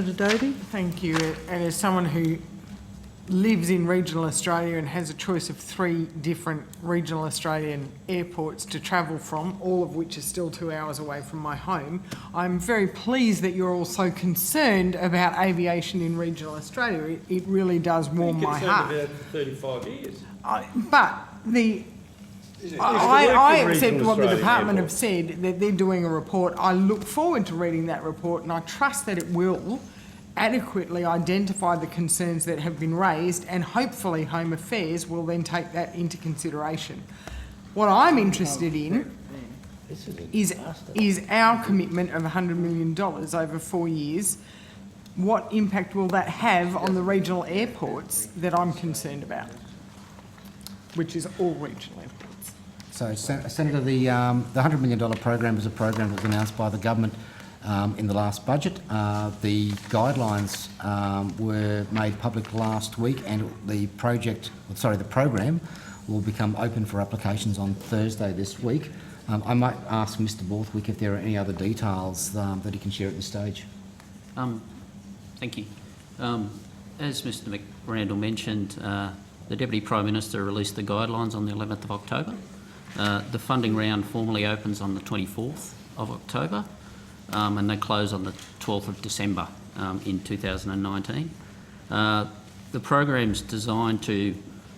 Davey. Thank you. And as someone who lives in regional Australia and has a choice of 3 different regional Australian airports to travel from, all of which are still 2 hours away from my home, I'm very pleased that you're also concerned about aviation in regional Australia. It really does warm my heart. About it for 35 years. I accept what the department have said, that they're doing a report. I look forward to reading that report, and I trust that it will adequately identify the concerns that have been raised, and hopefully Home Affairs will then take that into consideration. What I'm interested in is our commitment of $100 million over 4 years. What impact will that have on the regional airports that I'm concerned about, which is all regional airports? So, Senator, the $100 million program is a program that was announced by the government in the last budget. The guidelines were made public last week, and the program will become open for applications on Thursday this week. I might ask Mr. Borthwick if there are any other details that he can share at this stage. Thank you. As Mr. McRandall mentioned, the Deputy Prime Minister released the guidelines on the 11th of October. The funding round formally opens on the 24th of October, and they close on the 12th of December in 2019. The program's designed to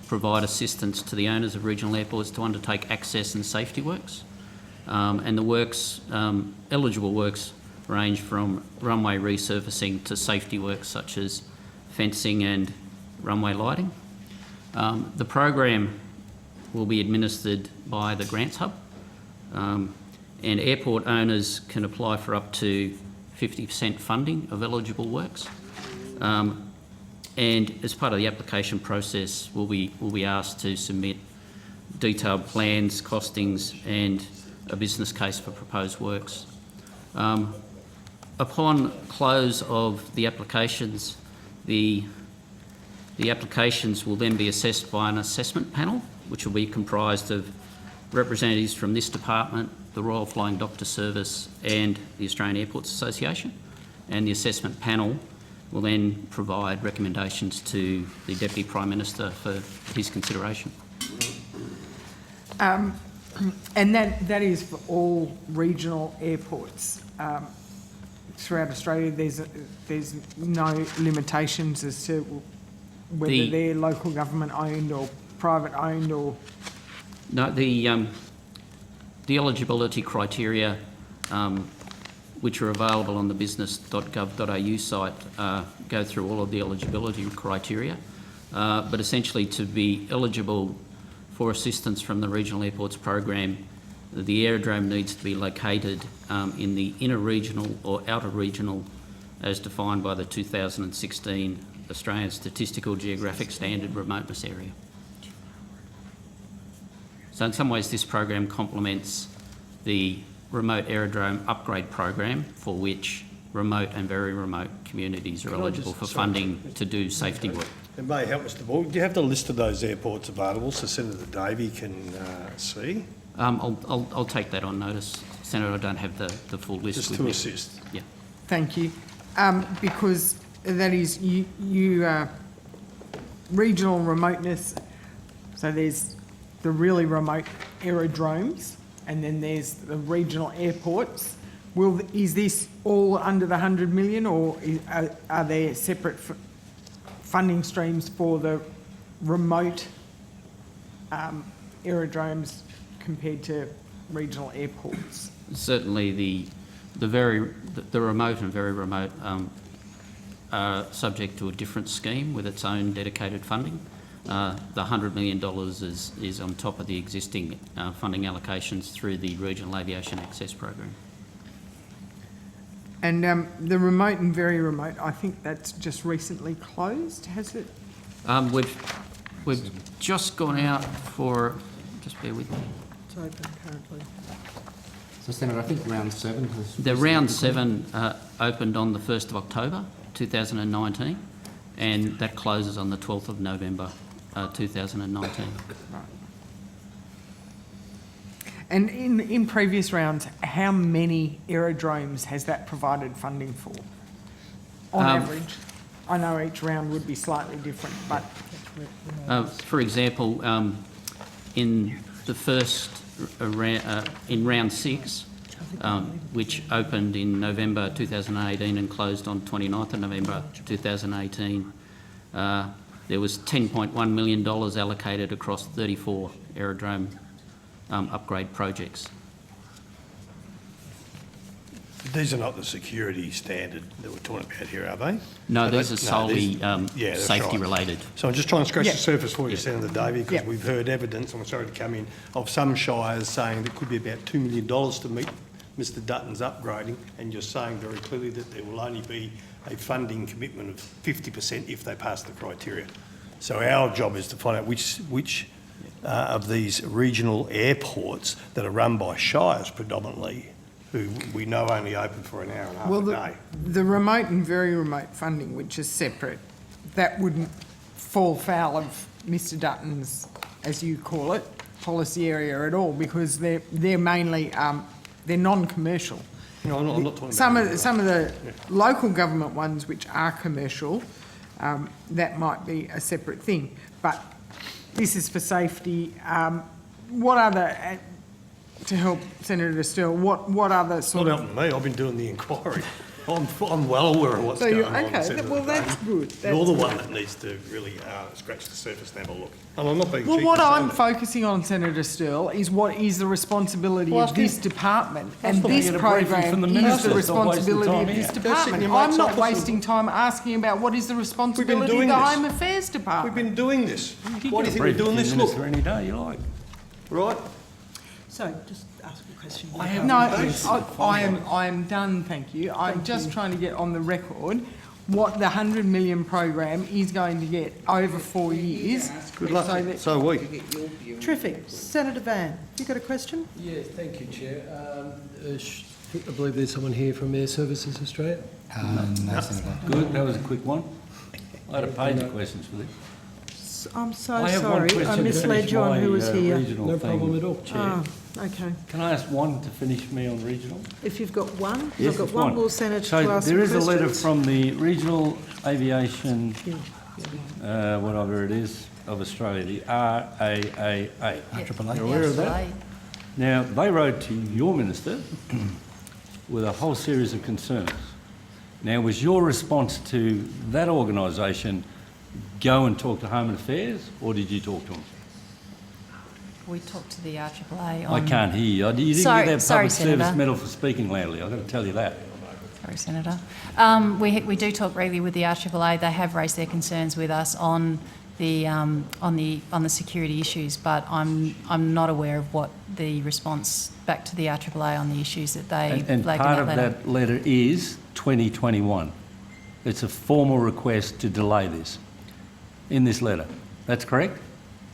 provide assistance to the owners of regional airports to undertake access and safety works. And the works, eligible works, range from runway resurfacing to safety works such as fencing and runway lighting. The program will be administered by the Grants Hub, and airport owners can apply for up to 50% funding of eligible works. And as part of the application process, we'll be asked to submit detailed plans, costings, and a business case for proposed works. Upon close of the applications, the applications will then be assessed by an assessment panel, which will be comprised of representatives from this department, the Royal Flying Doctor Service and the Australian Airports Association. And the assessment panel will then provide recommendations to the Deputy Prime Minister for his consideration. And that is for all regional airports throughout Australia. There's no limitations as to whether they're local government owned or private owned or... No, the eligibility criteria which are available on the business.gov.au site go through all of the eligibility criteria, but essentially to be eligible for assistance from the Regional Airports program, the aerodrome needs to be located in the inner regional or outer regional as defined by the 2016 Australian Statistical Geographic Standard remoteness area. So in some ways this program complements the remote aerodrome upgrade program, for which remote and very remote communities are eligible for funding to do safety work. It may help, Mr. Ball. Do you have the list of those airports available so Senator Davey can see? I'll take that on notice, Senator. I don't have the full list. Just to assist. Yeah. Thank you. Because that is regional remoteness. So there's the really remote aerodromes, and then there's the regional airports. Is this all under the 100 million, or are there separate funding streams for the remote aerodromes compared to regional airports? Certainly, the remote and very remote are subject to a different scheme with its own dedicated funding. The $100 million is on top of the existing funding allocations through the Regional Aviation Access Program. And the remote and very remote, I think that's just recently closed, has it? We've just gone out for, just bear with me. It's open currently. So, Senator, I think round 7 has... The round 7 opened on the 1st of October 2019, and that closes on the 12th of November 2019. Right. And in previous rounds, how many aerodromes has that provided funding for? on average? I know each round would be slightly different, but For example, in the first in round 6, which opened in November 2018 and closed on 29th of November 2018, there was $10.1 million allocated across 34 aerodrome upgrade projects. These are not the security standard that we're talking about here, are they? No, these are solely that's safety right. related. So I'm just trying to scratch Yeah. the surface for you, Senator Davey, because Yeah. we've heard evidence, and we're sorry to come in, of some shires saying there could be about $2 million to meet Mr Dutton's upgrading, and you're saying very clearly that there will only be a funding commitment of 50% if they pass the criteria. So our job is to find out which of these regional airports that are run by shires predominantly, who we know only open for an hour and a half a day. the remote and very remote funding, which is separate, that wouldn't fall foul of Mr Dutton's, as you call it, policy area at all, because they're mainly, they're non-commercial. No, I'm not talking Some about of the local government ones which are commercial, that might be a separate thing. But this is for safety. What other, to help Senator Steele, what other It's sort not of... helping me, I've been doing the inquiry. I'm well aware of what's So going you're, on. okay, Senator well, that's Davey. good. You're That's the good. one that needs to really scratch the surface and have a look. And I'm not being Well, cheeky what saying I'm that. focusing on, Senator Steele, is what is the responsibility of this department, and thought we this had a briefing program from the is the minister, stop wasting responsibility time of this here. department. Go sit in your I'm mate's not office wasting time asking about what is the responsibility of doing the this. Home Affairs We've Department. been doing this. Why do you think we're Brief doing the this? minister Look, any day you like. right? So, just ask a question. No, I am done, thank you. I'm just trying to get on the record what the 100 million program is going to get over 4 years. Good luck. So that- So are we. Terrific. Senator Van, you got a question? Yeah, thank you, Chair. I believe there's someone here from Air Services Australia. No, Senator. Good, that was a quick one. I had a page of questions for this. I'm so I have one sorry. question I to misled finish you on my, who was here. regional No thing, problem at all. Chair. Oh, okay. Can I ask one to finish me on regional? If you've got one, Yes, I've got it's one more senator So to ask there is some a letter questions. from the Regional Aviation, whatever it is, of Australia, the RAAA. You're aware of that? Now, they wrote to your minister with a whole series of concerns. Now, was your response to that organisation go and talk to Home Affairs, or did you talk to them? We talked to the RAAA on... I can't hear you. You didn't Sorry- get that sorry, public service Senator. medal for speaking loudly. I've got to tell you that. Sorry, Senator. We do talk regularly with the RAAA. They have raised their concerns with us on the security issues, but I'm not aware of what the response back to the RAAA on the issues that they And flagged in part that of letter. that letter is 2021. It's a formal request to delay this in this letter. That's correct?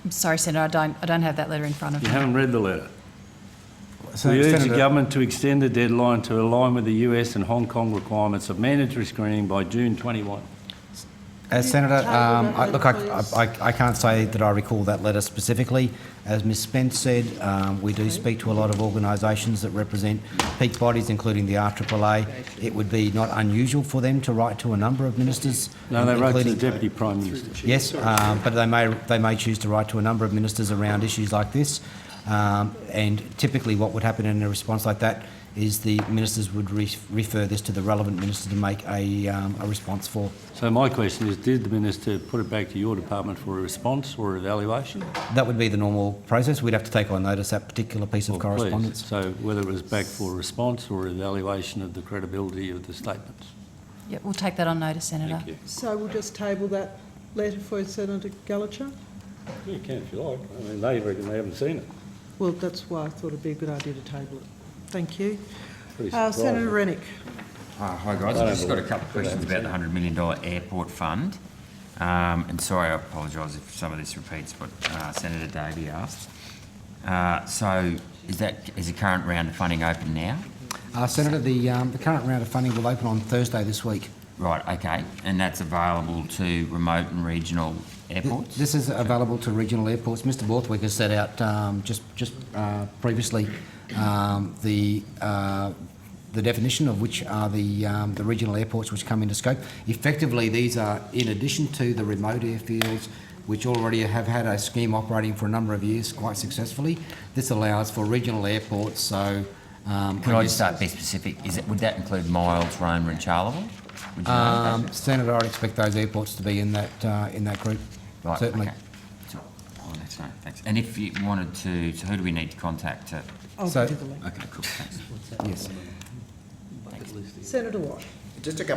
I'm sorry, Senator, I don't have that letter in front of You me. haven't read the letter. So, We urge the Senator- government to extend the deadline to align with the US and Hong Kong requirements of mandatory screening by June 21. Senator, table that letter, look, I can't say that I recall that letter specifically. As Ms Spence said, we do speak to a lot of organisations that represent peak bodies, including the RAAA. It would be not unusual for them to write to a number of ministers. No, they wrote to the including- Deputy Prime Minister. Yes, but they may choose to write to a number of ministers around issues like this. And typically what would happen in a response like that is the ministers would refer this to the relevant minister to make a response for. So my question is, did the Minister put it back to your department for a response or evaluation? That would be the normal process. We'd have to take on notice that particular piece of Well, please. correspondence. So whether it was back for a response or evaluation of the credibility of the statements. Yep, we'll take that on notice, Senator. Thank you. So we'll just table that letter for Senator Gallacher? You can if you like. I mean, they reckon they haven't seen it. Well, that's why I thought it'd be a good idea to table it. Thank you. Pretty surprising. Senator Rennick. Hi guys, I've just got a couple of questions about the $100 million airport fund. And sorry, I apologise if some of this repeats what Senator Davey asked. So is the current round of funding open now? Senator, the current round of funding will open on Thursday this week. Right, okay. And that's available to remote and regional airports? This is available to regional airports. Mr Borthwick has set out just previously the the definition of which are the regional airports which come into scope. Effectively, these are in addition to the remote airfields, which already have had a scheme operating for a number of years quite successfully. This allows for regional airports, so... Could I just be specific? Would that include Miles, Roma and Charleville? Would you know? Senator, I'd expect those airports to be in that group, Right, certainly. okay. Oh, that's right, thanks. And if you wanted to, so who do we need to contact to? I'll So- give you the link. Okay, cool, thanks. Yes. Senator Watt. Just a couple